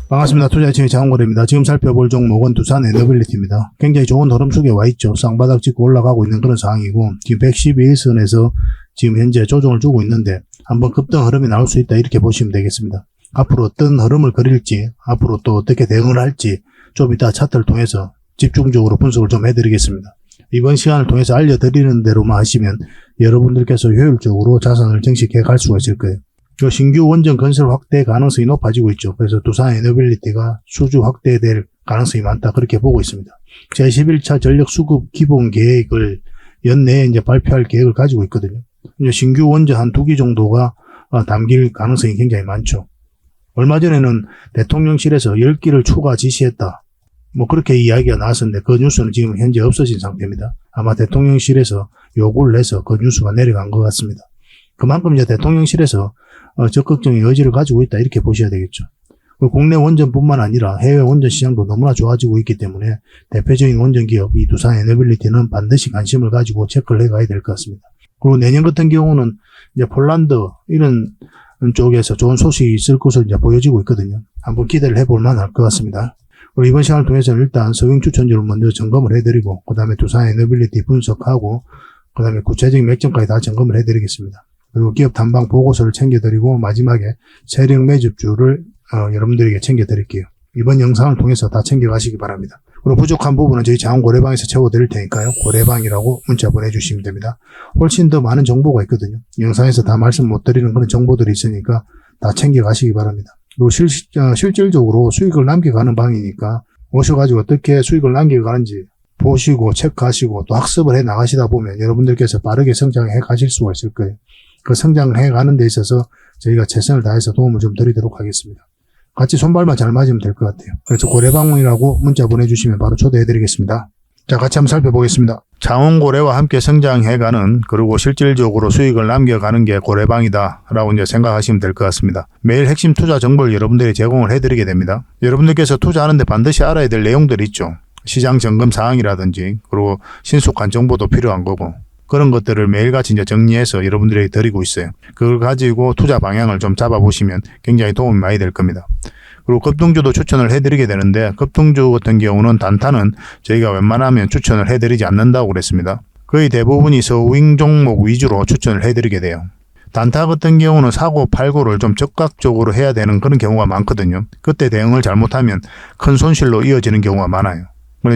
반갑습니다. 투자의청의 장원거래입니다. 지금 살펴볼 종목은 두산 에너빌리티입니다. 굉장히 좋은 흐름 속에 와 있죠. 쌍바닥 찍고 올라가고 있는 그런 상황이고, 지금 112일선에서 지금 현재 조정을 주고 있는데 한번 급등 흐름이 나올 수 있다, 이렇게 보시면 되겠습니다. 앞으로 어떤 흐름을 그릴지, 앞으로 또 어떻게 대응을 할지 좀 이따 차트를 통해서 집중적으로 분석을 좀 해드리겠습니다. 이번 시간을 통해서 알려드리는 대로만 하시면 여러분들께서 효율적으로 자산을 증식해 갈 수가 있을 거예요. 신규 원전 건설 확대 가능성이 높아지고 있죠. 그래서 두산 에너빌리티가 수주 확대될 가능성이 많다, 그렇게 보고 있습니다. 제11차 전력 수급 기본 계획을 연내에 이제 발표할 계획을 가지고 있거든요. 이제 신규 원전 한 2기 정도가 담길 가능성이 굉장히 많죠. 얼마 전에는 대통령실에서 10기를 추가 지시했다, 뭐 그렇게 이야기가 나왔었는데 그 뉴스는 지금 현재 없어진 상태입니다. 아마 대통령실에서 요구를 해서 그 뉴스가 내려간 것 같습니다. 그만큼 이제 대통령실에서 적극적인 여지를 가지고 있다, 이렇게 보셔야 되겠죠. 국내 원전뿐만 아니라 해외 원전 시장도 너무나 좋아지고 있기 때문에 대표적인 원전 기업 이 두산 에너빌리티는 반드시 관심을 가지고 체크를 해가야 될 것 같습니다. 그리고 내년 같은 경우는 이제 폴란드 이런 쪽에서 좋은 소식이 있을 것으로 이제 보여지고 있거든요. 한번 기대를 해볼 만할 것 같습니다. 그리고 이번 시간을 통해서는 일단 서윙 추천주를 먼저 점검을 해드리고, 그 다음에 두산 에너빌리티 분석하고, 그 다음에 구체적인 맥점까지 다 점검을 해드리겠습니다. 그리고 기업 탐방 보고서를 챙겨드리고, 마지막에 세력 매집주를 여러분들에게 챙겨드릴게요. 이번 영상을 통해서 다 챙겨가시기 바랍니다. 그리고 부족한 부분은 저희 자원고래방에서 채워드릴 테니까요. 고래방이라고 문자 보내주시면 됩니다. 훨씬 더 많은 정보가 있거든요. 영상에서 다 말씀 못 드리는 그런 정보들이 있으니까 다 챙겨가시기 바랍니다. 그리고 실질적으로 수익을 남겨가는 방이니까 오셔가지고 어떻게 수익을 남겨가는지 보시고 체크하시고 또 학습을 해 나가시다 보면 여러분들께서 빠르게 성장해 가실 수가 있을 거예요. 그 성장을 해 가는 데 있어서 저희가 최선을 다해서 도움을 좀 드리도록 하겠습니다. 같이 손발만 잘 맞으면 될 것 같아요. 그래서 고래방문이라고 문자 보내주시면 바로 초대해 드리겠습니다. 자, 같이 한번 살펴보겠습니다. 장원고래와 함께 성장해가는, 그리고 실질적으로 수익을 남겨가는 게 고래방이다 라고 이제 생각하시면 될 것 같습니다. 매일 핵심 투자 정보를 여러분들이 제공을 해드리게 됩니다. 여러분들께서 투자하는데 반드시 알아야 될 내용들이 있죠. 시장 점검 사항이라든지, 그리고 신속한 정보도 필요한 거고, 그런 것들을 매일같이 이제 정리해서 여러분들에게 드리고 있어요. 그걸 가지고 투자 방향을 좀 잡아보시면 굉장히 도움이 많이 될 겁니다. 그리고 급등주도 추천을 해드리게 되는데, 급등주 같은 경우는 단타는 저희가 웬만하면 추천을 해드리지 않는다고 그랬습니다. 거의 대부분이 서윙 종목 위주로 추천을 해드리게 돼요. 단타 같은 경우는 사고 팔고를 좀 적극적으로 해야 되는 그런 경우가 많거든요. 그때 대응을 잘못하면 큰 손실로 이어지는 경우가 많아요.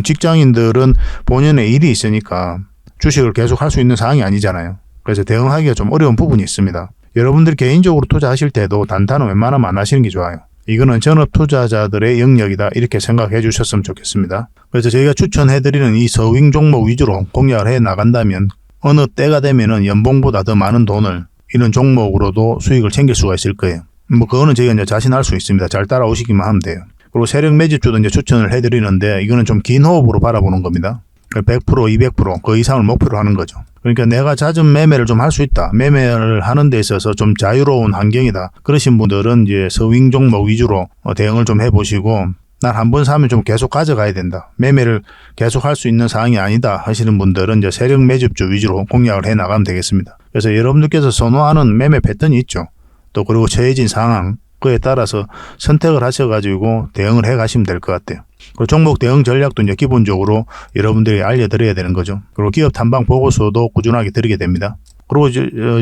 직장인들은 본연의 일이 있으니까 주식을 계속 할 수 있는 상황이 아니잖아요. 그래서 대응하기가 좀 어려운 부분이 있습니다. 여러분들 개인적으로 투자하실 때도 단타는 웬만하면 안 하시는 게 좋아요. 이거는 전업 투자자들의 영역이다, 이렇게 생각해 주셨으면 좋겠습니다. 그래서 저희가 추천해드리는 이 서윙 종목 위주로 공략을 해 나간다면 어느 때가 되면은 연봉보다 더 많은 돈을 이런 종목으로도 수익을 챙길 수가 있을 거예요. 그거는 저희가 이제 자신할 수 있습니다. 잘 따라오시기만 하면 돼요. 그리고 세력 매집주도 이제 추천을 해드리는데, 이거는 좀 긴 호흡으로 바라보는 겁니다. 100%, 200%, 그 이상을 목표로 하는 거죠. 그러니까 내가 잦은 매매를 좀 할 수 있다, 매매를 하는 데 있어서 좀 자유로운 환경이다, 그러신 분들은 이제 서윙 종목 위주로 대응을 좀 해보시고, 난 한번 사면 좀 계속 가져가야 된다, 매매를 계속 할 수 있는 상황이 아니다 하시는 분들은 이제 세력 매집주 위주로 공략을 해 나가면 되겠습니다. 그래서 여러분들께서 선호하는 매매 패턴이 있죠. 또 그리고 처해진 상황, 그에 따라서 선택을 하셔가지고 대응을 해 가시면 될 것 같아요. 그리고 종목 대응 전략도 이제 기본적으로 여러분들이 알려드려야 되는 거죠. 그리고 기업 탐방 보고서도 꾸준하게 드리게 됩니다. 그리고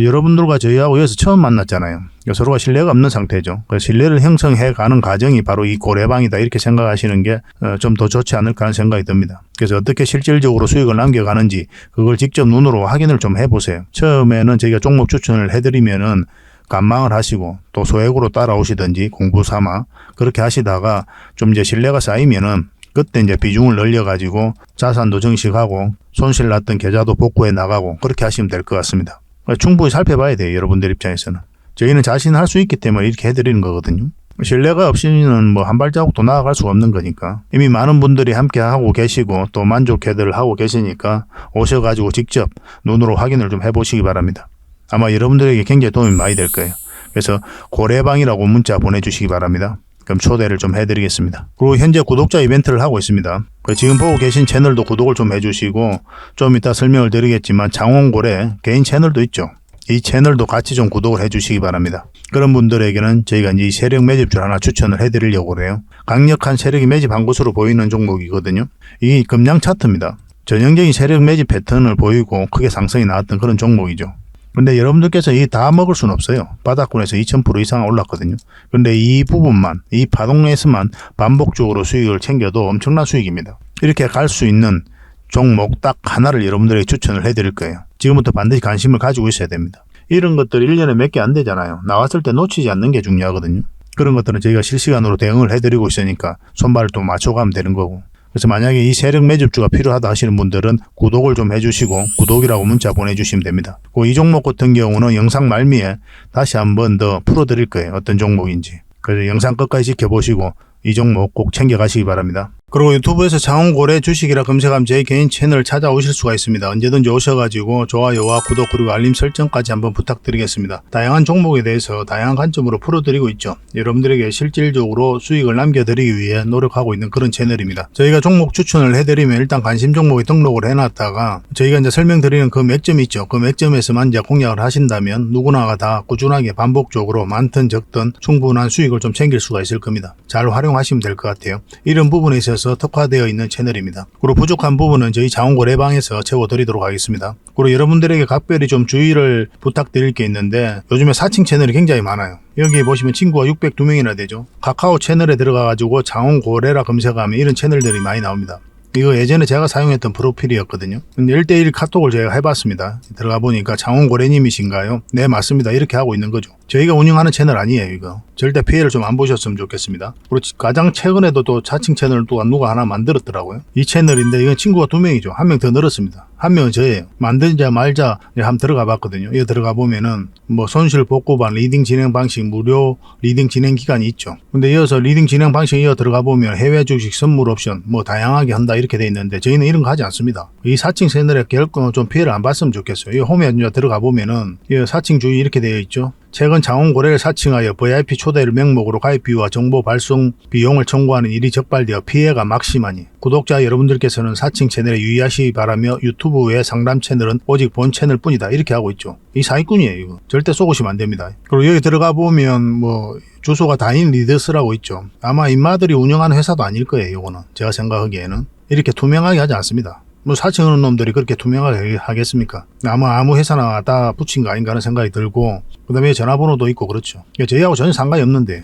여러분들과 저희하고 여기서 처음 만났잖아요. 서로가 신뢰가 없는 상태죠. 그래서 신뢰를 형성해 가는 과정이 바로 이 고래방이다, 이렇게 생각하시는 게 좀 더 좋지 않을까 하는 생각이 듭니다. 그래서 어떻게 실질적으로 수익을 남겨가는지 그걸 직접 눈으로 확인을 좀 해보세요. 처음에는 저희가 종목 추천을 해드리면은 관망을 하시고 또 소액으로 따라오시든지 공부 삼아 그렇게 하시다가 좀 이제 신뢰가 쌓이면은 그때 이제 비중을 늘려가지고 자산도 증식하고 손실 났던 계좌도 복구해 나가고 그렇게 하시면 될 것 같습니다. 충분히 살펴봐야 돼요, 여러분들 입장에서는. 저희는 자신할 수 있기 때문에 이렇게 해드리는 거거든요. 신뢰가 없이는 뭐 한 발자국도 나아갈 수가 없는 거니까. 이미 많은 분들이 함께 하고 계시고 또 만족해들 하고 계시니까 오셔가지고 직접 눈으로 확인을 좀 해보시기 바랍니다. 아마 여러분들에게 굉장히 도움이 많이 될 거예요. 그래서 고래방이라고 문자 보내주시기 바랍니다. 그럼 초대를 좀 해드리겠습니다. 그리고 현재 구독자 이벤트를 하고 있습니다. 지금 보고 계신 채널도 구독을 좀 해주시고, 좀 이따 설명을 드리겠지만 장원고래 개인 채널도 있죠. 이 채널도 같이 좀 구독을 해주시기 바랍니다. 그런 분들에게는 저희가 이제 이 세력 매집줄 하나 추천을 해드리려고 그래요. 강력한 세력이 매집한 것으로 보이는 종목이거든요. 이게 금량 차트입니다. 전형적인 세력 매집 패턴을 보이고 크게 상승이 나왔던 그런 종목이죠. 근데 여러분들께서 이 다 먹을 수는 없어요. 바닥권에서 2000% 이상 올랐거든요. 근데 이 부분만, 이 파동에서만 반복적으로 수익을 챙겨도 엄청난 수익입니다. 이렇게 갈 수 있는 종목 딱 하나를 여러분들에게 추천을 해드릴 거예요. 지금부터 반드시 관심을 가지고 있어야 됩니다. 이런 것들 1년에 몇 개 안 되잖아요. 나왔을 때 놓치지 않는 게 중요하거든요. 그런 것들은 저희가 실시간으로 대응을 해드리고 있으니까 손발을 또 맞춰가면 되는 거고. 그래서 만약에 이 세력 매집주가 필요하다 하시는 분들은 구독을 좀 해주시고 구독이라고 문자 보내주시면 됩니다. 이 종목 같은 경우는 영상 말미에 다시 한번 더 풀어드릴 거예요. 어떤 종목인지. 그래서 영상 끝까지 지켜보시고 이 종목 꼭 챙겨가시기 바랍니다. 그리고 유튜브에서 장원고래 주식이라 검색하면 제 개인 채널 찾아오실 수가 있습니다. 언제든지 오셔가지고 좋아요와 구독 그리고 알림 설정까지 한번 부탁드리겠습니다. 다양한 종목에 대해서 다양한 관점으로 풀어드리고 있죠. 여러분들에게 실질적으로 수익을 남겨드리기 위해 노력하고 있는 그런 채널입니다. 저희가 종목 추천을 해드리면 일단 관심 종목에 등록을 해놨다가 저희가 이제 설명드리는 그 맥점이 있죠. 그 맥점에서만 이제 공략을 하신다면 누구나가 다 꾸준하게 반복적으로 많든 적든 충분한 수익을 좀 챙길 수가 있을 겁니다. 잘 활용하시면 될 것 같아요. 이런 부분에 있어서 특화되어 있는 채널입니다. 그리고 부족한 부분은 저희 장원고래방에서 채워드리도록 하겠습니다. 그리고 여러분들에게 각별히 좀 주의를 부탁드릴 게 있는데 요즘에 사칭 채널이 굉장히 많아요. 여기 보시면 친구가 602명이나 되죠. 카카오 채널에 들어가가지고 장원고래라 검색하면 이런 채널들이 많이 나옵니다. 이거 예전에 제가 사용했던 프로필이었거든요. 근데 1대1 카톡을 제가 해봤습니다. 들어가 보니까 장원고래님이신가요? 네, 맞습니다. 이렇게 하고 있는 거죠. 저희가 운영하는 채널 아니에요, 이거. 절대 피해를 좀 안 보셨으면 좋겠습니다. 그리고 가장 최근에도 또 자칭 채널을 또 누가 하나 만들었더라고요. 이 채널인데 이건 친구가 2명이죠. 1명 더 늘었습니다. 1명은 저예요. 만들자 말자 한번 들어가 봤거든요. 이거 들어가 보면은 뭐 손실 복구반 리딩 진행 방식 무료 리딩 진행 기간이 있죠. 근데 이어서 리딩 진행 방식 이어 들어가 보면 해외 주식 선물 옵션 뭐 다양하게 한다 이렇게 돼 있는데 저희는 이런 거 하지 않습니다. 이 사칭 채널에 결코 좀 피해를 안 봤으면 좋겠어요. 이 홈에 들어가 보면은 이 사칭 주의 이렇게 되어 있죠. 최근 장원고래를 사칭하여 VIP 초대를 명목으로 가입비와 정보 발송 비용을 청구하는 일이 적발되어 피해가 막심하니 구독자 여러분들께서는 사칭 채널에 유의하시기 바라며 유튜브 외 상담 채널은 오직 본 채널 뿐이다 이렇게 하고 있죠. 이 사기꾼이에요. 이거 절대 쏘고시면 안 됩니다. 그리고 여기 들어가 보면 뭐 주소가 다인 리더스라고 있죠. 아마 인마들이 운영하는 회사도 아닐 거예요. 이거는 제가 생각하기에는 이렇게 투명하게 하지 않습니다. 뭐 사칭하는 놈들이 그렇게 투명하게 하겠습니까? 아무 회사나 다 붙인 거 아닌가 하는 생각이 들고 그 다음에 전화번호도 있고 그렇죠. 저희하고 전혀 상관이 없는데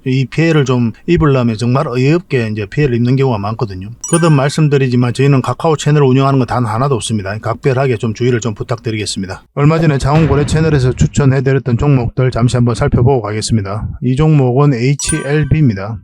이 피해를 좀 입으려면 정말 어이없게 이제 피해를 입는 경우가 많거든요. 거듭 말씀드리지만 저희는 카카오 채널을 운영하는 건 단 하나도 없습니다. 각별하게 좀 주의를 좀 부탁드리겠습니다. 얼마 전에 장원고래 채널에서 추천해드렸던 종목들 잠시 한번 살펴보고 가겠습니다. 이 종목은 HLB입니다.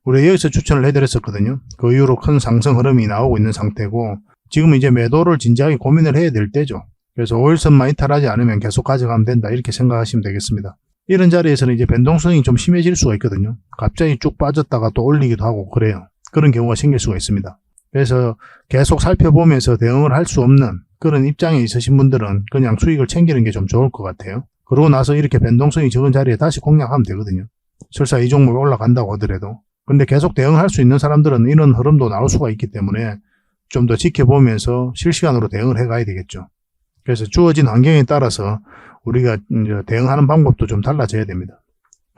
우리 여기서 추천을 해드렸었거든요. 그 이후로 큰 상승 흐름이 나오고 있는 상태고 지금 이제 매도를 진지하게 고민을 해야 될 때죠. 그래서 5일선만 이탈하지 않으면 계속 가져가면 된다 이렇게 생각하시면 되겠습니다. 이런 자리에서는 이제 변동성이 좀 심해질 수가 있거든요. 갑자기 쭉 빠졌다가 또 올리기도 하고 그래요. 그런 경우가 생길 수가 있습니다. 그래서 계속 살펴보면서 대응을 할 수 없는 그런 입장에 있으신 분들은 그냥 수익을 챙기는 게 좀 좋을 것 같아요. 그러고 나서 이렇게 변동성이 적은 자리에 다시 공략하면 되거든요. 설사 이 종목이 올라간다고 하더라도. 근데 계속 대응할 수 있는 사람들은 이런 흐름도 나올 수가 있기 때문에 좀 더 지켜보면서 실시간으로 대응을 해가야 되겠죠. 그래서 주어진 환경에 따라서 우리가 이제 대응하는 방법도 좀 달라져야 됩니다.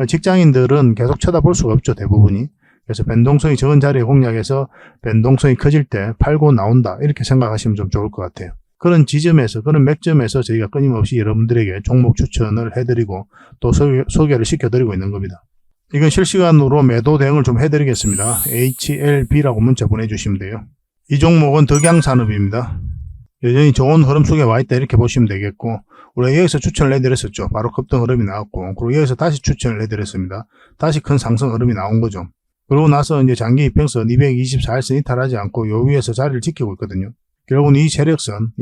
직장인들은 계속 쳐다볼 수가 없죠, 대부분이. 그래서 변동성이 적은 자리에 공략해서 변동성이 커질 때 팔고 나온다 이렇게 생각하시면 좀 좋을 것 같아요. 그런 지점에서 그런 맥점에서 저희가 끊임없이 여러분들에게 종목 추천을 해드리고 또 소개를 시켜드리고 있는 겁니다. 이건 실시간으로 매도 대응을 좀 해드리겠습니다. HLB라고 문자 보내주시면 돼요. 이 종목은 덕양산업입니다. 여전히 좋은 흐름 속에 와있다 이렇게 보시면 되겠고 우리가 여기서 추천을 해드렸었죠. 바로 급등 흐름이 나왔고 그리고 여기서 다시 추천을 해드렸습니다. 다시 큰 상승 흐름이 나온 거죠. 그러고 나서 이제 장기 이평선 224일선 이탈하지 않고 요 위에서 자리를 지키고 있거든요. 결국은 이 세력선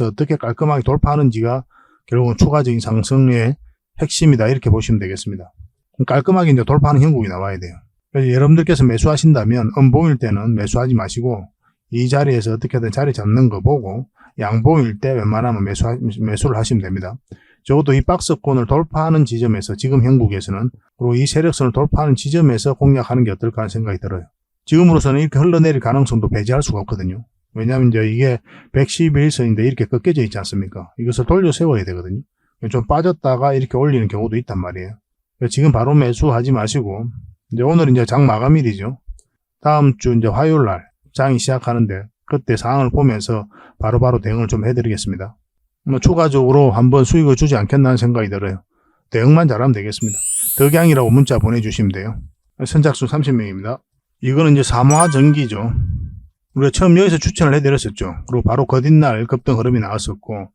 어떻게 깔끔하게 돌파하는지가 결국은 추가적인 상승의 핵심이다 이렇게 보시면 되겠습니다. 깔끔하게 이제 돌파하는 형국이 나와야 돼요. 그래서 여러분들께서 매수하신다면 음봉일 때는 매수하지 마시고 이 자리에서 어떻게든 자리 잡는 거 보고 양봉일 때 웬만하면 매수를 하시면 됩니다. 적어도 이 박스권을 돌파하는 지점에서 지금 형국에서는 그리고 이 세력선을 돌파하는 지점에서 공략하는 게 어떨까 하는 생각이 들어요. 지금으로서는 이렇게 흘러내릴 가능성도 배제할 수가 없거든요. 왜냐하면 이제 이게 111선인데 이렇게 꺾여져 있지 않습니까? 이것을 돌려 세워야 되거든요. 좀 빠졌다가 이렇게 올리는 경우도 있단 말이에요. 지금 바로 매수하지 마시고, 이제 오늘 이제 장 마감일이죠. 다음 주 이제 화요일 날 장이 시작하는데, 그때 상황을 보면서 바로바로 대응을 좀 해드리겠습니다. 추가적으로 한번 수익을 주지 않겠나는 생각이 들어요. 대응만 잘하면 되겠습니다. 덕양이라고 문자 보내주시면 돼요. 선착순 30명입니다. 이거는 이제 삼화전기죠. 우리가 처음 여기서 추천을 해드렸었죠. 그리고 바로 그 뒷날 급등 흐름이 나왔었고,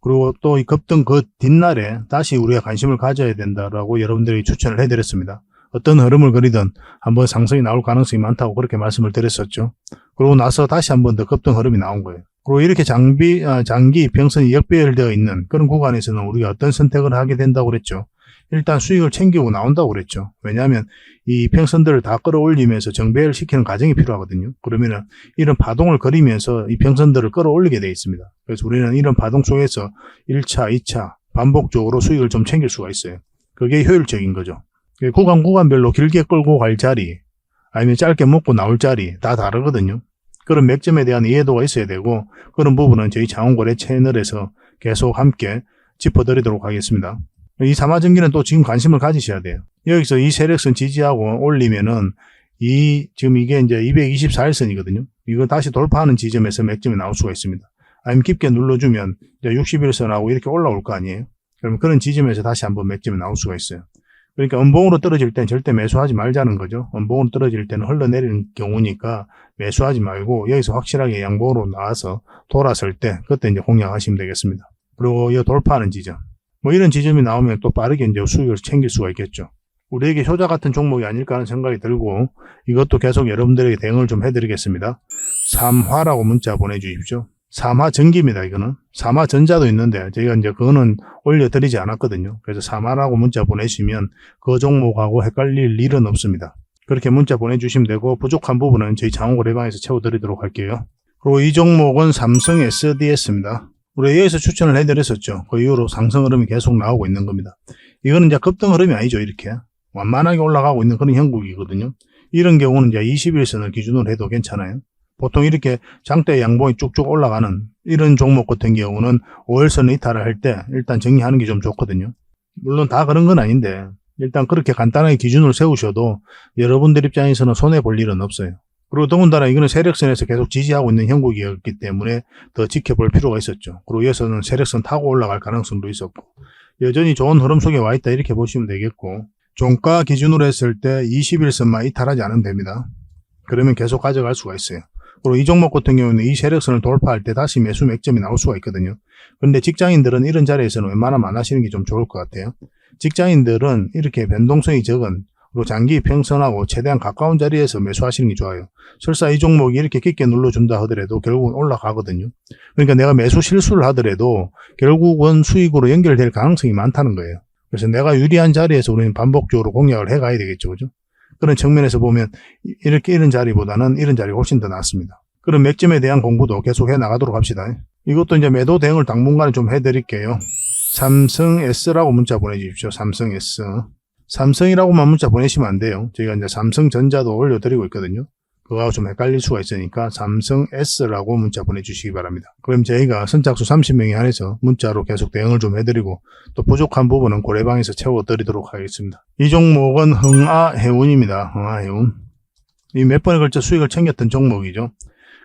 그리고 또 이 급등 그 뒷날에 다시 우리가 관심을 가져야 된다라고 여러분들이 추천을 해드렸습니다. 어떤 흐름을 그리든 한번 상승이 나올 가능성이 많다고 그렇게 말씀을 드렸었죠. 그러고 나서 다시 한번 더 급등 흐름이 나온 거예요. 그리고 이렇게 장기 평선이 역배열되어 있는 그런 구간에서는 우리가 어떤 선택을 하게 된다고 그랬죠. 일단 수익을 챙기고 나온다고 그랬죠. 왜냐하면 이 평선들을 다 끌어올리면서 정배열 시키는 과정이 필요하거든요. 그러면은 이런 파동을 그리면서 이 평선들을 끌어올리게 되어 있습니다. 그래서 우리는 이런 파동 속에서 1차, 2차 반복적으로 수익을 좀 챙길 수가 있어요. 그게 효율적인 거죠. 구간별로 길게 끌고 갈 자리, 아니면 짧게 먹고 나올 자리 다 다르거든요. 그런 맥점에 대한 이해도가 있어야 되고, 그런 부분은 저희 장원거래 채널에서 계속 함께 짚어드리도록 하겠습니다. 이 삼화전기는 또 지금 관심을 가지셔야 돼요. 여기서 이 세력선 지지하고 올리면은 지금 이게 이제 224일선이거든요. 이거 다시 돌파하는 지점에서 맥점이 나올 수가 있습니다. 아니면 깊게 눌러주면 이제 61선하고 이렇게 올라올 거 아니에요. 그러면 그런 지점에서 다시 한번 맥점이 나올 수가 있어요. 그러니까 음봉으로 떨어질 땐 절대 매수하지 말자는 거죠. 음봉으로 떨어질 때는 흘러내리는 경우니까 매수하지 말고 여기서 확실하게 양봉으로 나와서 돌았을 때 그때 이제 공략하시면 되겠습니다. 그리고 이 돌파하는 지점, 이런 지점이 나오면 또 빠르게 이제 수익을 챙길 수가 있겠죠. 우리에게 효자 같은 종목이 아닐까 하는 생각이 들고, 이것도 계속 여러분들에게 대응을 좀 해드리겠습니다. 삼화라고 문자 보내주십시오. 삼화전기입니다. 이거는 삼화전자도 있는데 저희가 이제 그거는 올려드리지 않았거든요. 그래서 삼화라고 문자 보내시면 그 종목하고 헷갈릴 일은 없습니다. 그렇게 문자 보내주시면 되고, 부족한 부분은 저희 장원거래방에서 채워드리도록 할게요. 그리고 이 종목은 삼성 SDS입니다. 우리 여기서 추천을 해드렸었죠. 그 이후로 상승 흐름이 계속 나오고 있는 겁니다. 이거는 이제 급등 흐름이 아니죠. 이렇게 완만하게 올라가고 있는 그런 형국이거든요. 이런 경우는 이제 21선을 기준으로 해도 괜찮아요. 보통 이렇게 장대 양봉이 쭉쭉 올라가는 이런 종목 같은 경우는 5일선을 이탈을 할 때 일단 정리하는 게 좀 좋거든요. 물론 다 그런 건 아닌데 일단 그렇게 간단하게 기준을 세우셔도 여러분들 입장에서는 손해볼 일은 없어요. 그리고 더군다나 이거는 세력선에서 계속 지지하고 있는 형국이었기 때문에 더 지켜볼 필요가 있었죠. 그리고 여기서는 세력선 타고 올라갈 가능성도 있었고, 여전히 좋은 흐름 속에 와 있다 이렇게 보시면 되겠고, 종가 기준으로 했을 때 21선만 이탈하지 않으면 됩니다. 그러면 계속 가져갈 수가 있어요. 그리고 이 종목 같은 경우는 이 세력선을 돌파할 때 다시 매수 맥점이 나올 수가 있거든요. 그런데 직장인들은 이런 자리에서는 웬만하면 안 하시는 게 좀 좋을 것 같아요. 직장인들은 이렇게 변동성이 적은, 그리고 장기 평선하고 최대한 가까운 자리에서 매수하시는 게 좋아요. 설사 이 종목이 이렇게 깊게 눌러준다 하더라도 결국은 올라가거든요. 그러니까 내가 매수 실수를 하더라도 결국은 수익으로 연결될 가능성이 많다는 거예요. 그래서 내가 유리한 자리에서 우리는 반복적으로 공략을 해가야 되겠죠. 그죠? 그런 측면에서 보면 이런 자리보다는 이런 자리가 훨씬 더 낫습니다. 그런 맥점에 대한 공부도 계속 해 나가도록 합시다. 이것도 이제 매도 대응을 당분간에 좀 해드릴게요. 삼성 S라고 문자 보내주십시오. 삼성 S. 삼성이라고만 문자 보내시면 안 돼요. 저희가 이제 삼성전자도 올려드리고 있거든요. 그거하고 좀 헷갈릴 수가 있으니까 삼성 S라고 문자 보내주시기 바랍니다. 그럼 저희가 선착수 30명에 한해서 문자로 계속 대응을 좀 해드리고, 또 부족한 부분은 고래방에서 채워드리도록 하겠습니다. 이 종목은 흥아해운입니다. 흥아해운. 이 몇 번에 걸쳐 수익을 챙겼던 종목이죠.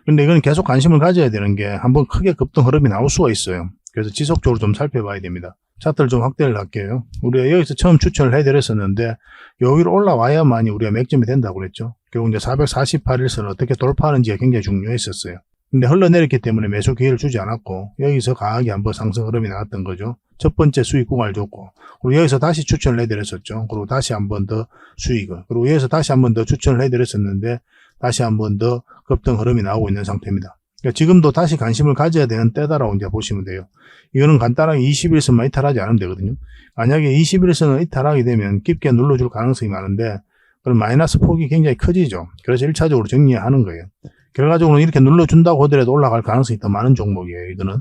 근데 이건 계속 관심을 가져야 되는 게 한번 크게 급등 흐름이 나올 수가 있어요. 그래서 지속적으로 좀 살펴봐야 됩니다. 차트를 좀 확대를 할게요. 우리가 여기서 처음 추천을 해드렸었는데 여기로 올라와야만이 우리가 맥점이 된다고 그랬죠. 결국 이제 448일선을 어떻게 돌파하는지가 굉장히 중요했었어요. 근데 흘러내렸기 때문에 매수 기회를 주지 않았고, 여기서 강하게 한번 상승 흐름이 나왔던 거죠. 첫 번째 수익 구간을 줬고, 그리고 여기서 다시 추천을 해드렸었죠. 그리고 다시 한번 더 수익을, 그리고 여기서 다시 한번 더 추천을 해드렸었는데 다시 한번 더 급등 흐름이 나오고 있는 상태입니다. 그러니까 지금도 다시 관심을 가져야 되는 때다라고 이제 보시면 돼요. 이거는 간단하게 21선만 이탈하지 않으면 되거든요. 만약에 21선을 이탈하게 되면 깊게 눌러줄 가능성이 많은데, 그럼 마이너스 폭이 굉장히 커지죠. 그래서 1차적으로 정리하는 거예요. 결과적으로 이렇게 눌러준다고 하더라도 올라갈 가능성이 더 많은 종목이에요. 이거는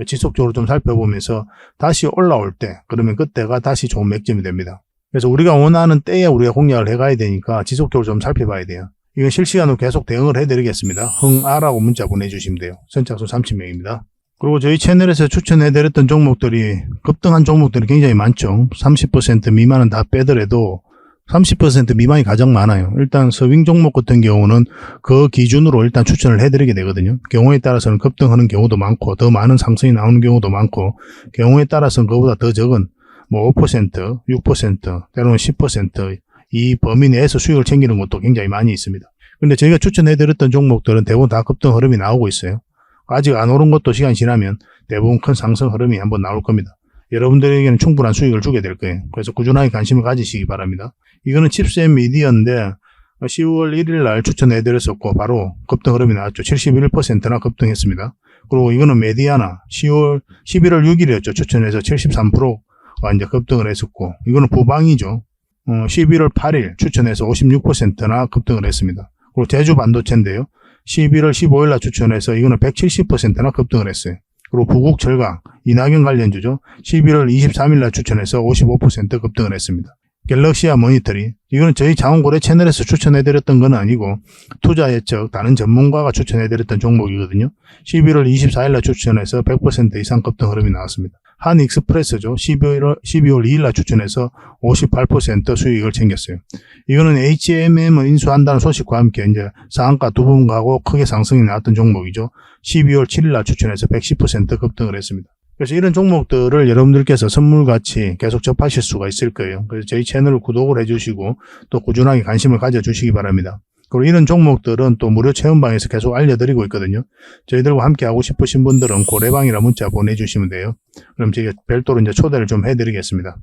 지속적으로 좀 살펴보면서 다시 올라올 때, 그러면 그때가 다시 좋은 맥점이 됩니다. 그래서 우리가 원하는 때에 우리가 공략을 해가야 되니까 지속적으로 좀 살펴봐야 돼요. 이건 실시간으로 계속 대응을 해드리겠습니다. 흥아라고 문자 보내주시면 돼요. 선착순 30명입니다. 그리고 저희 채널에서 추천해드렸던 종목들이 급등한 종목들이 굉장히 많죠. 30% 미만은 다 빼더라도 30% 미만이 가장 많아요. 일단 서빙 종목 같은 경우는 그 기준으로 일단 추천을 해드리게 되거든요. 경우에 따라서는 급등하는 경우도 많고 더 많은 상승이 나오는 경우도 많고 경우에 따라서는 그보다 더 적은 뭐 5%, 6%, 때로는 10% 이 범위 내에서 수익을 챙기는 것도 굉장히 많이 있습니다. 근데 저희가 추천해드렸던 종목들은 대부분 다 급등 흐름이 나오고 있어요. 아직 안 오른 것도 시간이 지나면 대부분 큰 상승 흐름이 한번 나올 겁니다. 여러분들에게는 충분한 수익을 주게 될 거예요. 그래서 꾸준하게 관심을 가지시기 바랍니다. 이거는 칩스앤 미디어인데 10월 1일 날 추천해드렸었고 바로 급등 흐름이 나왔죠. 71%나 급등했습니다. 그리고 이거는 메디아나 11월 6일이었죠. 추천해서 73%가 이제 급등을 했었고 이거는 부방이죠. 11월 8일 추천해서 56%나 급등을 했습니다. 그리고 제주 반도체인데요. 11월 15일 날 추천해서 이거는 170%나 급등을 했어요. 그리고 부국철강, 이낙연 관련주죠. 11월 23일 날 추천해서 55% 급등을 했습니다. 갤럭시아 모니터링, 이거는 저희 자원고래 채널에서 추천해드렸던 건 아니고 투자 예측 다른 전문가가 추천해드렸던 종목이거든요. 11월 24일 날 추천해서 100% 이상 급등 흐름이 나왔습니다. 한익스프레스죠. 12월 2일 날 추천해서 58% 수익을 챙겼어요. 이거는 HMM을 인수한다는 소식과 함께 이제 상한가 두 번 가고 크게 상승이 나왔던 종목이죠. 12월 7일 날 추천해서 110% 급등을 했습니다. 그래서 이런 종목들을 여러분들께서 선물같이 계속 접하실 수가 있을 거예요. 그래서 저희 채널을 구독을 해주시고 또 꾸준하게 관심을 가져주시기 바랍니다. 그리고 이런 종목들은 또 무료 체험방에서 계속 알려드리고 있거든요. 저희들과 함께 하고 싶으신 분들은 고래방이라 문자 보내주시면 돼요. 그럼 제가 별도로 이제 초대를 좀 해드리겠습니다.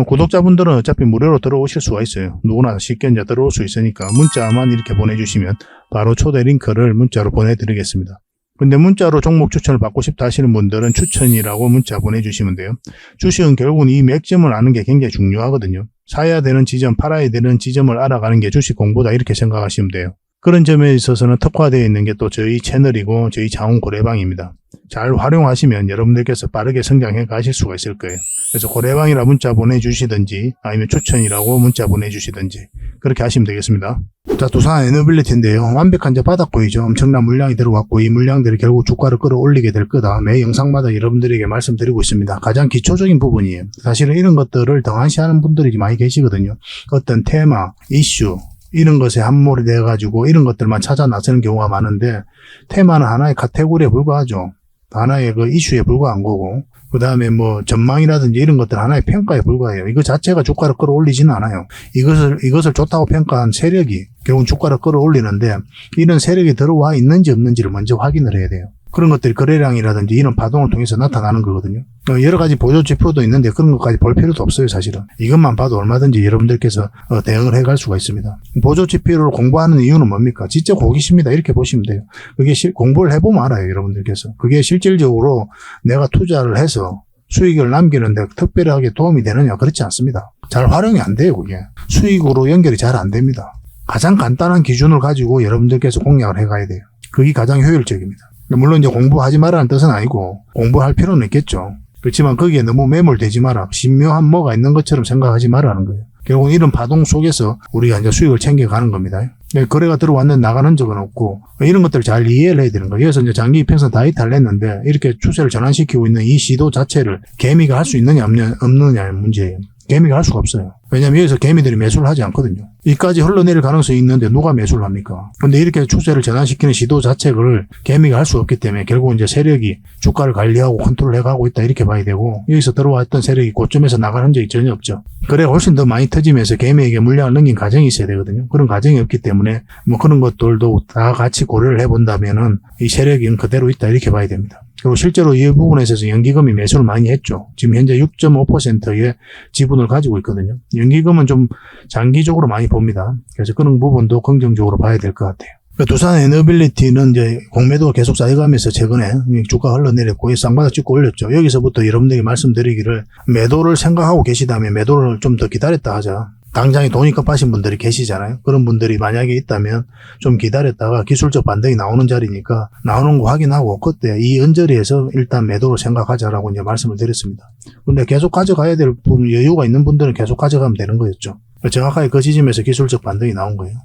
구독자분들은 어차피 무료로 들어오실 수가 있어요. 누구나 쉽게 이제 들어올 수 있으니까 문자만 이렇게 보내주시면 바로 초대 링크를 문자로 보내드리겠습니다. 근데 문자로 종목 추천을 받고 싶다 하시는 분들은 추천이라고 문자 보내주시면 돼요. 주식은 결국은 이 맥점을 아는 게 굉장히 중요하거든요. 사야 되는 지점, 팔아야 되는 지점을 알아가는 게 주식 공부다 이렇게 생각하시면 돼요. 그런 점에 있어서는 특화되어 있는 게 또 저희 채널이고 저희 자원고래방입니다. 잘 활용하시면 여러분들께서 빠르게 성장해 가실 수가 있을 거예요. 그래서 고래방이라 문자 보내주시든지 아니면 추천이라고 문자 보내주시든지 그렇게 하시면 되겠습니다. 자, 두산 에너빌리티인데요. 완벽한 이제 바닥고이죠. 엄청난 물량이 들어왔고 이 물량들이 결국 주가를 끌어올리게 될 거다. 매 영상마다 여러분들에게 말씀드리고 있습니다. 가장 기초적인 부분이에요. 사실은 이런 것들을 등한시하는 분들이 많이 계시거든요. 어떤 테마, 이슈 이런 것에 함몰이 돼가지고 이런 것들만 찾아 나서는 경우가 많은데 테마는 하나의 카테고리에 불과하죠. 하나의 그 이슈에 불과한 거고 그 다음에 뭐 전망이라든지 이런 것들 하나의 평가에 불과해요. 이거 자체가 주가를 끌어올리지는 않아요. 이것을 좋다고 평가한 세력이 결국 주가를 끌어올리는데 이런 세력이 들어와 있는지 없는지를 먼저 확인을 해야 돼요. 그런 것들이 거래량이라든지 이런 파동을 통해서 나타나는 거거든요. 여러 가지 보조 지표도 있는데 그런 것까지 볼 필요도 없어요, 사실은. 이것만 봐도 얼마든지 여러분들께서 대응을 해갈 수가 있습니다. 보조 지표를 공부하는 이유는 뭡니까? 지적 호기심이다 이렇게 보시면 돼요. 그게 공부를 해보면 알아요, 여러분들께서. 그게 실질적으로 내가 투자를 해서 수익을 남기는데 특별하게 도움이 되느냐? 그렇지 않습니다. 잘 활용이 안 돼요, 그게. 수익으로 연결이 잘 안 됩니다. 가장 간단한 기준을 가지고 여러분들께서 공략을 해가야 돼요. 그게 가장 효율적입니다. 물론 이제 공부하지 말라는 뜻은 아니고 공부할 필요는 있겠죠. 그렇지만 거기에 너무 매몰되지 마라. 신묘한 뭐가 있는 것처럼 생각하지 말라는 거예요. 결국 이런 파동 속에서 우리가 이제 수익을 챙겨가는 겁니다. 거래가 들어왔는데 나가는 적은 없고 이런 것들을 잘 이해를 해야 되는 거예요. 그래서 이제 장기 이평선 다 이탈을 했는데 이렇게 추세를 전환시키고 있는 이 시도 자체를 개미가 할 수 있느냐 없느냐의 문제예요. 개미가 할 수가 없어요. 왜냐면 여기서 개미들이 매수를 하지 않거든요. 이까지 흘러내릴 가능성이 있는데 누가 매수를 합니까? 근데 이렇게 추세를 전환시키는 시도 자체를 개미가 할 수 없기 때문에 결국 이제 세력이 주가를 관리하고 컨트롤 해가고 있다 이렇게 봐야 되고 여기서 들어왔던 세력이 고점에서 나가는 적이 전혀 없죠. 그래 훨씬 더 많이 터지면서 개미에게 물량을 넘긴 과정이 있어야 되거든요. 그런 과정이 없기 때문에 뭐 그런 것들도 다 같이 고려를 해본다면은 이 세력이 그대로 있다 이렇게 봐야 됩니다. 그리고 실제로 이 부분에 있어서 연기금이 매수를 많이 했죠. 지금 현재 6.5%의 지분을 가지고 있거든요. 연기금은 좀 장기적으로 많이 봅니다. 그래서 그런 부분도 긍정적으로 봐야 될 것 같아요. 두산 에너빌리티는 이제 공매도가 계속 쌓여가면서 최근에 주가 흘러내렸고 쌍바닥 찍고 올렸죠. 여기서부터 여러분들에게 말씀드리기를 매도를 생각하고 계시다면 매도를 좀 더 기다렸다 하자. 당장에 돈이 급하신 분들이 계시잖아요. 그런 분들이 만약에 있다면 좀 기다렸다가 기술적 반등이 나오는 자리니까 나오는 거 확인하고 그때 이 언저리에서 일단 매도를 생각하자라고 이제 말씀을 드렸습니다. 근데 계속 가져가야 될 부분, 여유가 있는 분들은 계속 가져가면 되는 거였죠. 정확하게 그 지점에서 기술적 반등이 나온 거예요.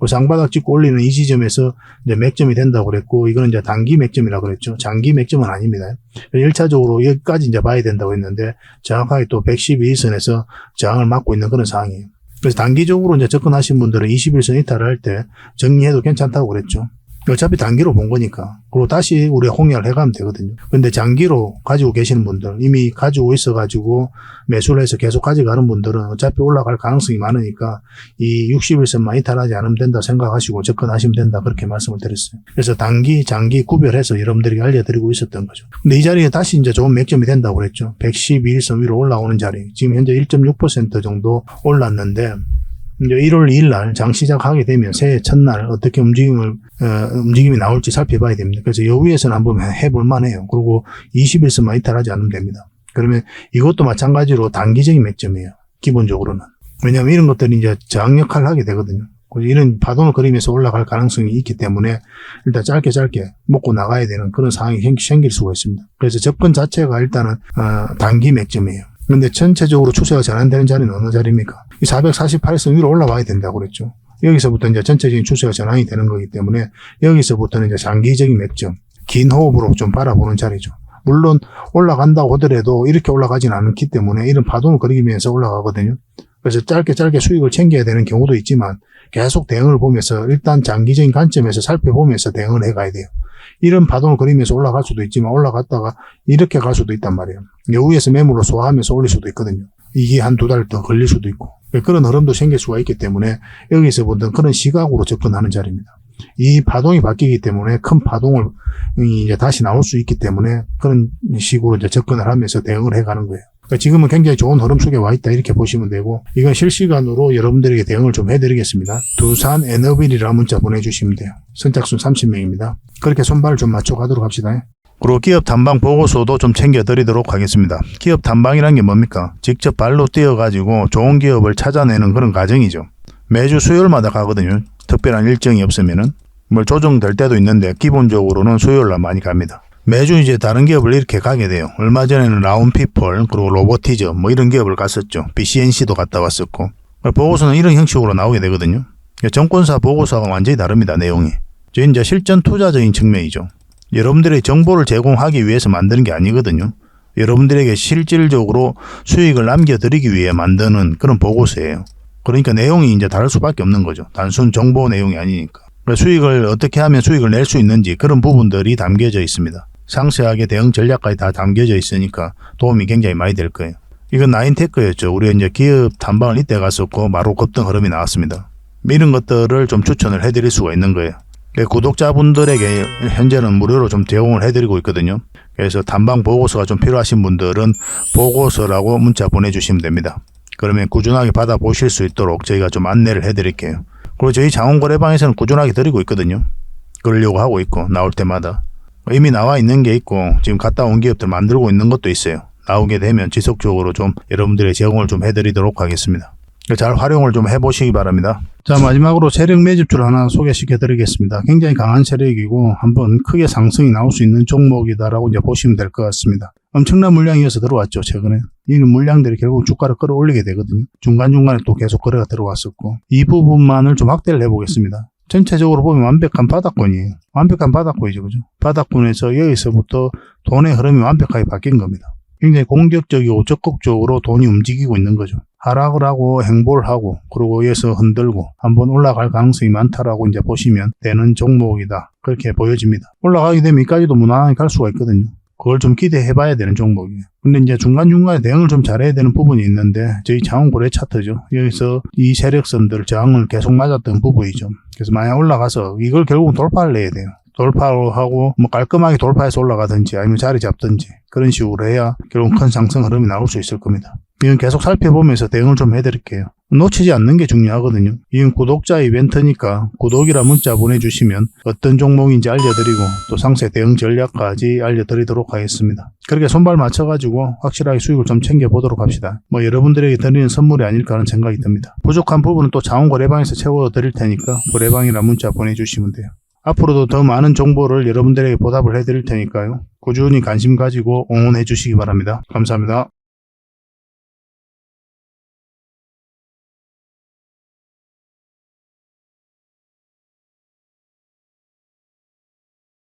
그 쌍바닥 찍고 올리는 이 지점에서 이제 맥점이 된다고 그랬고, 이거는 이제 단기 맥점이라고 그랬죠. 장기 맥점은 아닙니다. 1차적으로 여기까지 이제 봐야 된다고 했는데, 정확하게 또 112일선에서 저항을 막고 있는 그런 상황이에요. 그래서 단기적으로 이제 접근하신 분들은 21선 이탈을 할 때 정리해도 괜찮다고 그랬죠. 어차피 단기로 본 거니까. 그리고 다시 우리가 홍역을 해가면 되거든요. 근데 장기로 가지고 계시는 분들, 이미 가지고 있어가지고 매수를 해서 계속 가져가는 분들은 어차피 올라갈 가능성이 많으니까 이 60일선만 이탈하지 않으면 된다 생각하시고 접근하시면 된다. 그렇게 말씀을 드렸어요. 그래서 단기, 장기 구별해서 여러분들에게 알려드리고 있었던 거죠. 근데 이 자리에 다시 이제 좋은 맥점이 된다고 그랬죠. 112일선 위로 올라오는 자리. 지금 현재 1.6% 정도 올랐는데, 이제 1월 2일 날 장 시작하게 되면 새해 첫날 어떻게 움직임이 나올지 살펴봐야 됩니다. 그래서 여기에서는 한번 해볼 만해요. 그리고 20일선만 이탈하지 않으면 됩니다. 그러면 이것도 마찬가지로 단기적인 맥점이에요. 기본적으로는. 왜냐하면 이런 것들이 이제 저항 역할을 하게 되거든요. 이런 파동을 그리면서 올라갈 가능성이 있기 때문에 일단 짧게 먹고 나가야 되는 그런 상황이 생길 수가 있습니다. 그래서 접근 자체가 일단은 단기 맥점이에요. 근데 전체적으로 추세가 전환되는 자리는 어느 자리입니까? 이 448선 위로 올라와야 된다고 그랬죠. 여기서부터 이제 전체적인 추세가 전환이 되는 거기 때문에 여기서부터는 이제 장기적인 맥점, 긴 호흡으로 좀 바라보는 자리죠. 물론 올라간다고 하더라도 이렇게 올라가지는 않기 때문에 이런 파동을 그리면서 올라가거든요. 그래서 짧게 수익을 챙겨야 되는 경우도 있지만 계속 대응을 보면서 일단 장기적인 관점에서 살펴보면서 대응을 해가야 돼요. 이런 파동을 그리면서 올라갈 수도 있지만 올라갔다가 이렇게 갈 수도 있단 말이에요. 여기에서 매물로 소화하면서 올릴 수도 있거든요. 이게 한 두 달 더 걸릴 수도 있고 그런 흐름도 생길 수가 있기 때문에 여기서부터 그런 시각으로 접근하는 자리입니다. 이 파동이 바뀌기 때문에 큰 파동을 이제 다시 나올 수 있기 때문에 그런 식으로 이제 접근을 하면서 대응을 해가는 거예요. 그러니까 지금은 굉장히 좋은 흐름 속에 와 있다 이렇게 보시면 되고 이건 실시간으로 여러분들에게 대응을 좀 해드리겠습니다. 두산 에너빌이라는 문자 보내주시면 돼요. 선착순 30명입니다. 그렇게 손발을 좀 맞춰가도록 합시다. 그리고 기업 탐방 보고서도 좀 챙겨드리도록 하겠습니다. 기업 탐방이란 게 뭡니까? 직접 발로 뛰어가지고 좋은 기업을 찾아내는 그런 과정이죠. 매주 수요일마다 가거든요. 특별한 일정이 없으면은 뭐 조정될 때도 있는데 기본적으로는 수요일날 많이 갑니다. 매주 이제 다른 기업을 이렇게 가게 돼요. 얼마 전에는 라운피플 그리고 로보티즈 뭐 이런 기업을 갔었죠. BCNC도 갔다 왔었고 보고서는 이런 형식으로 나오게 되거든요. 정권사 보고서가 완전히 다릅니다. 내용이. 이제 실전 투자적인 측면이죠. 여러분들의 정보를 제공하기 위해서 만드는 게 아니거든요. 여러분들에게 실질적으로 수익을 남겨드리기 위해 만드는 그런 보고서예요. 그러니까 내용이 이제 다를 수밖에 없는 거죠. 단순 정보 내용이 아니니까. 수익을 어떻게 하면 수익을 낼 수 있는지 그런 부분들이 담겨져 있습니다. 상세하게 대응 전략까지 다 담겨져 있으니까 도움이 굉장히 많이 될 거예요. 이건 나인테크였죠. 우리가 이제 기업 탐방을 이때 갔었고 바로 급등 흐름이 나왔습니다. 이런 것들을 좀 추천을 해드릴 수가 있는 거예요. 구독자분들에게 현재는 무료로 좀 제공을 해드리고 있거든요. 그래서 탐방 보고서가 좀 필요하신 분들은 보고서라고 문자 보내주시면 됩니다. 그러면 꾸준하게 받아보실 수 있도록 저희가 좀 안내를 해드릴게요. 그리고 저희 장원거래방에서는 꾸준하게 드리고 있거든요. 그러려고 하고 있고 나올 때마다. 이미 나와 있는 게 있고 지금 갔다 온 기업들 만들고 있는 것도 있어요. 나오게 되면 지속적으로 좀 여러분들의 제공을 좀 해드리도록 하겠습니다. 잘 활용을 좀 해보시기 바랍니다. 자, 마지막으로 세력 매집줄 하나 소개시켜 드리겠습니다. 굉장히 강한 세력이고 한번 크게 상승이 나올 수 있는 종목이다라고 이제 보시면 될 것 같습니다. 엄청난 물량이어서 들어왔죠, 최근에. 이 물량들이 결국 주가를 끌어올리게 되거든요. 중간중간에 또 계속 거래가 들어왔었고. 이 부분만을 좀 확대를 해보겠습니다. 전체적으로 보면 완벽한 바닥권이에요. 완벽한 바닥권이죠, 그죠? 바닥권에서 여기서부터 돈의 흐름이 완벽하게 바뀐 겁니다. 굉장히 공격적이고 적극적으로 돈이 움직이고 있는 거죠. 하락을 하고 행보를 하고 그리고 여기서 흔들고 한번 올라갈 가능성이 많다라고 이제 보시면 되는 종목이다. 그렇게 보여집니다. 올라가게 되면 여기까지도 무난하게 갈 수가 있거든요. 그걸 좀 기대해 봐야 되는 종목이에요. 근데 이제 중간중간에 대응을 좀 잘해야 되는 부분이 있는데 저희 장원거래 차트죠. 여기서 이 세력선들 저항을 계속 맞았던 부분이죠. 그래서 만약 올라가서 이걸 결국은 돌파를 해야 돼요. 돌파하고 뭐 깔끔하게 돌파해서 올라가든지 아니면 자리 잡든지 그런 식으로 해야 결국 큰 상승 흐름이 나올 수 있을 겁니다. 이건 계속 살펴보면서 대응을 좀 해드릴게요. 놓치지 않는 게 중요하거든요. 이건 구독자 이벤트니까 구독이라 문자 보내주시면 어떤 종목인지 알려드리고 또 상세 대응 전략까지 알려드리도록 하겠습니다. 그렇게 손발 맞춰가지고 확실하게 수익을 좀 챙겨보도록 합시다. 뭐 여러분들에게 드리는 선물이 아닐까 하는 생각이 듭니다. 부족한 부분은 또 장원거래방에서 채워드릴 테니까 거래방이라 문자 보내주시면 돼요. 앞으로도 더 많은 정보를 여러분들에게 보답을 해드릴 테니까요. 꾸준히 관심 가지고 응원해 주시기 바랍니다. 감사합니다.